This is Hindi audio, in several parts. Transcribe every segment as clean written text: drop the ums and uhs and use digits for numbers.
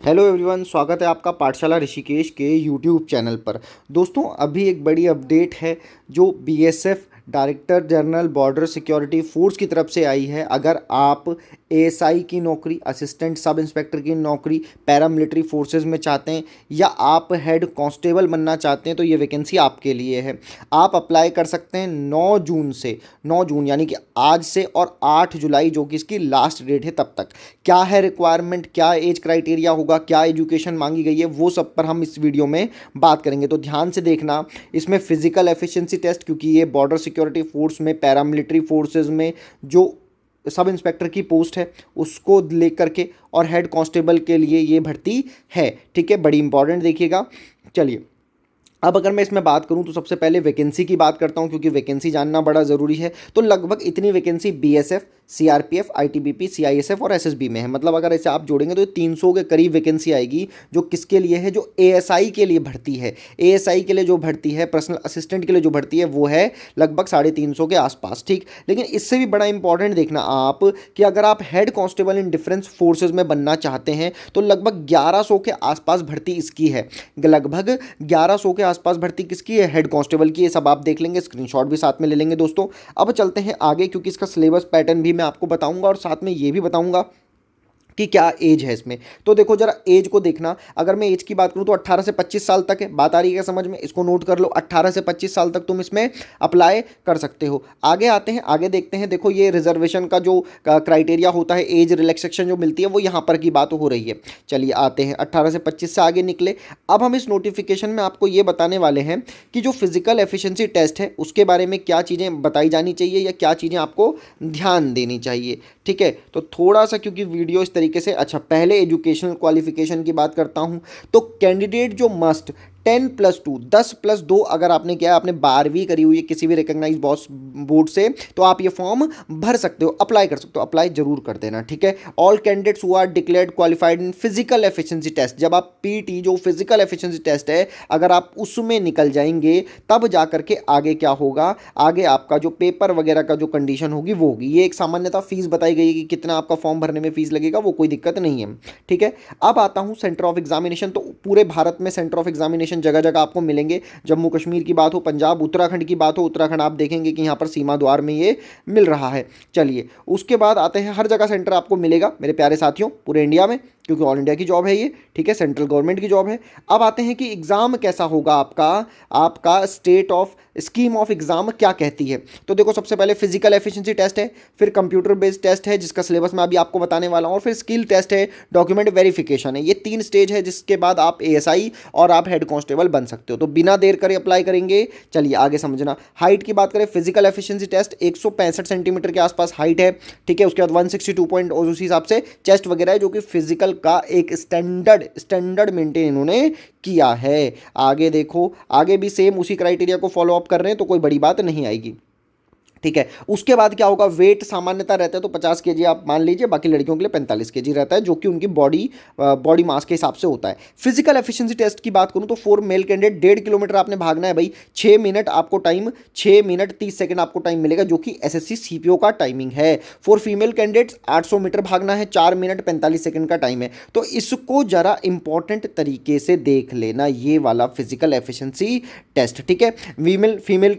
हेलो एवरीवन, स्वागत है आपका पाठशाला ऋषिकेश के यूट्यूब चैनल पर। दोस्तों, अभी एक बड़ी अपडेट है जो BSF director general border security force की तरफ से आई है। अगर आप एएसआई की नौकरी, असिस्टेंट सब इंस्पेक्टर की नौकरी पैरामिलिट्री फोर्सेस में चाहते हैं या आप हेड कांस्टेबल बनना चाहते हैं तो ये वैकेंसी आपके लिए है। आप अप्लाई कर सकते हैं 9 जून से, 9 जून यानी कि आज से, और 8 जुलाई जो कि इसकी लास्ट डेट है तब तक। क्या है रिक्वायरमेंट, क्या एज क्राइटेरिया होगा, क्या एजुकेशन मांगी गई है, वो सब पर हम इस वीडियो में बात करेंगे। तो ध्यान से देखना। इसमें फिजिकल एफिशिएंसी टेस्ट, क्योंकि ये बॉर्डर सिक्योरिटी फोर्स में, पैरामिलिट्री फोर्सेज में जो सब इंस्पेक्टर की पोस्ट है उसको लेकर के, और हेड कांस्टेबल के लिए ये भर्ती है। ठीक है, बड़ी इंपॉर्टेंट देखिएगा। चलिए, अब अगर मैं इसमें बात करूं तो सबसे पहले वैकेंसी की बात करता हूं, क्योंकि वैकेंसी जानना बड़ा ज़रूरी है। तो लगभग इतनी vacancy BSF, CRPF, ITBP, CISF और एसएसबी में है। मतलब अगर इसे आप जोड़ेंगे तो 300 के करीब वैकेंसी आएगी, जो किसके लिए है? जो एएसआई के लिए भर्ती है। एएसआई के लिए जो भर्ती है, पर्सनल असिस्टेंट के लिए जो भर्ती है, वो है लगभग 350 के आसपास। ठीक, लेकिन इससे भी बड़ा इंपॉर्टेंट देखना आप कि अगर आप head constable in difference forces में बनना चाहते हैं तो लगभग 1100 के आसपास भर्ती इसकी है। लगभग 1100 के आसपास भर्ती किसकी है? हेड कांस्टेबल की। ये सब आप देख लेंगे, स्क्रीनशॉट भी साथ में ले लेंगे दोस्तों। अब चलते हैं आगे, क्योंकि इसका सिलेबस पैटर्न भी मैं आपको बताऊंगा और साथ में ये भी बताऊंगा कि क्या एज है इसमें। तो देखो जरा एज को देखना। अगर मैं एज की बात करूं तो 18 से 25 साल तक है। बात आ रही है समझ में? इसको नोट कर लो, 18 से 25 साल तक तुम इसमें अप्लाई कर सकते हो। आगे आते हैं, आगे देखते हैं। देखो, ये रिजर्वेशन का जो क्राइटेरिया होता है, एज रिलैक्सेशन जो मिलती है, वो यहाँ पर की बात हो रही है। चलिए आते हैं, 18 से 25 से आगे निकले। अब हम इस नोटिफिकेशन में आपको ये बताने वाले हैं कि जो फिजिकल एफिशिएंसी टेस्ट है उसके बारे में क्या चीज़ें बताई जानी चाहिए या क्या चीज़ें आपको ध्यान देनी चाहिए। ठीक है, तो थोड़ा सा, क्योंकि वीडियो इस तरीके से, अच्छा पहले एजुकेशनल क्वालिफिकेशन की बात करता हूं। तो कैंडिडेट जो मस्ट 10+2, 10+2 अगर आपने किया, आपने 12वीं करी हुई है किसी भी रिकॉग्नाइज बॉस बोर्ड से, तो आप ये फॉर्म भर सकते हो, अप्लाई कर सकते हो। अप्लाई जरूर कर देना। ठीक है, all candidates who are declared qualified in physical efficiency test, जब आप पीटी जो फिजिकल एफिशिएंसी टेस्ट है, अगर आप उसमें निकल जाएंगे तब जा करके आगे क्या होगा, आगे आपका जो पेपर वगैरह का जो कंडीशन होगी वो होगी। ये एक सामान्यतः फीस बताई गई है कि कितना आपका फॉर्म भरने में फीस लगेगा, वो कोई दिक्कत नहीं है। ठीक है, अब आता हूं सेंटर ऑफ एग्जामिनेशन। तो पूरे भारत में सेंटर ऑफ एग्जामिनेशन जगह जगह आपको मिलेंगे। जम्मू कश्मीर की बात हो, पंजाब, उत्तराखंड की बात हो, उत्तराखंड आप देखेंगे कि यहाँ पर सीमा द्वार में ये मिल रहा है। चलिए, उसके बाद आते हैं, हर जगह सेंटर आपको मिलेगा मेरे प्यारे साथियों, पूरे इंडिया में, क्योंकि ऑल इंडिया की जॉब है ये। ठीक है, सेंट्रल गवर्नमेंट की जॉब है। अब आते हैं कि एग्जाम कैसा होगा आपका। आपका state of scheme of exam क्या कहती है। तो देखो, सबसे पहले फिजिकल एफिशिएंसी टेस्ट है, फिर कंप्यूटर बेस्ड टेस्ट है जिसका सिलेबस मैं अभी आपको बताने वाला हूं, और फिर स्किल टेस्ट है, डॉक्यूमेंट वेरिफिकेशन है। ये 3 स्टेज है जिसके बाद आप एएसआई और आप हेड कांस्टेबल बन सकते हो। तो बिना देर करे अप्लाई करेंगे। चलिए आगे समझना। हाइट की बात करें, फिजिकल एफिशिएंसी टेस्ट 165 सेंटीमीटर के आसपास हाइट है। ठीक है, उसके बाद 162 पॉइंट और उसी हिसाब से चेस्ट वगैरह है, जो कि फिजिकल का एक स्टैंडर्ड मेंटेन इन्होंने किया है। आगे देखो, आगे भी सेम उसी क्राइटेरिया को फॉलो अप कर रहे हैं, तो कोई बड़ी बात नहीं आएगी। ठीक है, उसके बाद क्या होगा, वेट सामान्यता रहता है तो 50 केजी आप मान लीजिए, बाकी लड़कियों के लिए 45 केजी रहता है, जो कि उनकी बॉडी मास के हिसाब से होता है। फिजिकल एफिशिएंसी टेस्ट की बात करूं तो फॉर मेल कैंडिडेट 1.5 किलोमीटर आपने भागना है भाई। 6 मिनट आपको टाइम, 6 मिनट 30 सेकंड आपको टाइम मिलेगा, जो कि एसएससी सीपीओ का टाइमिंग है। फॉर फीमेल कैंडिडेट्स 800 मीटर भागना है, 4 मिनट 45 सेकंड का टाइम है। तो इसको जरा इंपॉर्टेंट तरीके से देख लेना, ये वाला फिजिकल एफिशिएंसी टेस्ट। ठीक है, फीमेल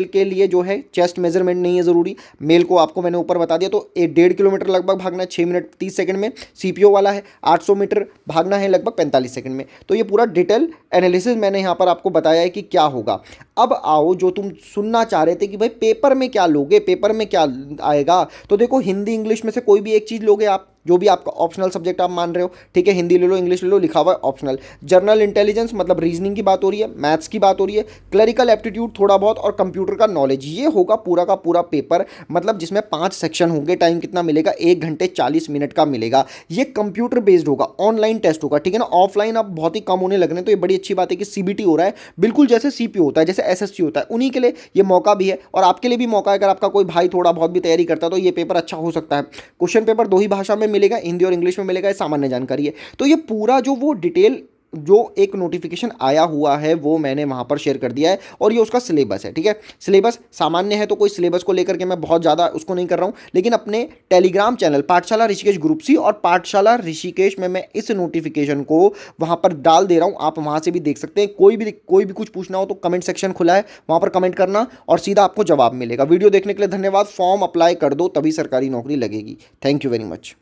के लिए जो है चेस्ट मेजरमेंट नहीं है जरूरी। मेल को आपको मैंने ऊपर बता दिया। तो 1.5 किलोमीटर लगभग भागना है 6 मिनट 30 सेकंड में। सीपीओ वाला है 800 मीटर भागना है लगभग 45 सेकंड में। तो ये पूरा डिटेल एनालिसिस मैंने यहां पर आपको बताया है कि क्या होगा। अब आओ, जो तुम सुनना चाह रहे थे कि भाई पेपर में क्या लोगे, पेपर में क्या आएगा। तो देखो, हिंदी इंग्लिश में से कोई भी एक चीज लोगे आप, जो भी आपका ऑप्शनल सब्जेक्ट आप मान रहे हो। ठीक है, हिंदी ले लो, इंग्लिश ले लो, लिखा हुआ है ऑप्शनल। जनरल इंटेलिजेंस मतलब रीजनिंग की बात हो रही है, मैथ्स की बात हो रही है, क्लरिकल एप्टीट्यूड थोड़ा बहुत, और कंप्यूटर का नॉलेज। ये होगा पूरा का पूरा पेपर, मतलब जिसमें 5 सेक्शन होंगे। टाइम कितना मिलेगा? 1 घंटे 40 मिनट का मिलेगा। ये कंप्यूटर बेस्ड होगा, ऑनलाइन टेस्ट होगा। ठीक है ना, ऑफलाइन अब बहुत ही कम होने लगने, तो ये बड़ी अच्छी बात है कि सीबीटी हो रहा है, बिल्कुल जैसे सीपीओ होता है, जैसे एसएससी होता है। उन्हीं के लिए ये मौका भी है, और आपके लिए भी मौका है। अगर आपका कोई भाई थोड़ा बहुत भी तैयारी करता है तो ये पेपर अच्छा हो सकता है। क्वेश्चन पेपर 2 ही भाषा में मिलेगा, हिंदी और इंग्लिश में मिलेगा, ये सामान्य जानकारी है। तो ये पूरा जो वो डिटेल जो एक नोटिफिकेशन आया हुआ है वो मैंने वहाँ पर शेयर कर दिया है, और ये उसका सिलेबस है। ठीक है, सिलेबस सामान्य है तो कोई सिलेबस को लेकर के मैं बहुत ज़्यादा उसको नहीं कर रहा हूँ, लेकिन अपने टेलीग्राम चैनल पाठशाला ऋषिकेश ग्रुप सी और पाठशाला ऋषिकेश में मैं इस नोटिफिकेशन को वहाँ पर डाल दे रहा हूँ। आप वहाँ से भी देख सकते हैं। कोई भी कुछ पूछना हो तो कमेंट सेक्शन खुला है, वहाँ पर कमेंट करना और सीधा आपको जवाब मिलेगा। वीडियो देखने के लिए धन्यवाद। फॉर्म अप्लाई कर दो तभी सरकारी नौकरी लगेगी। Thank you very much.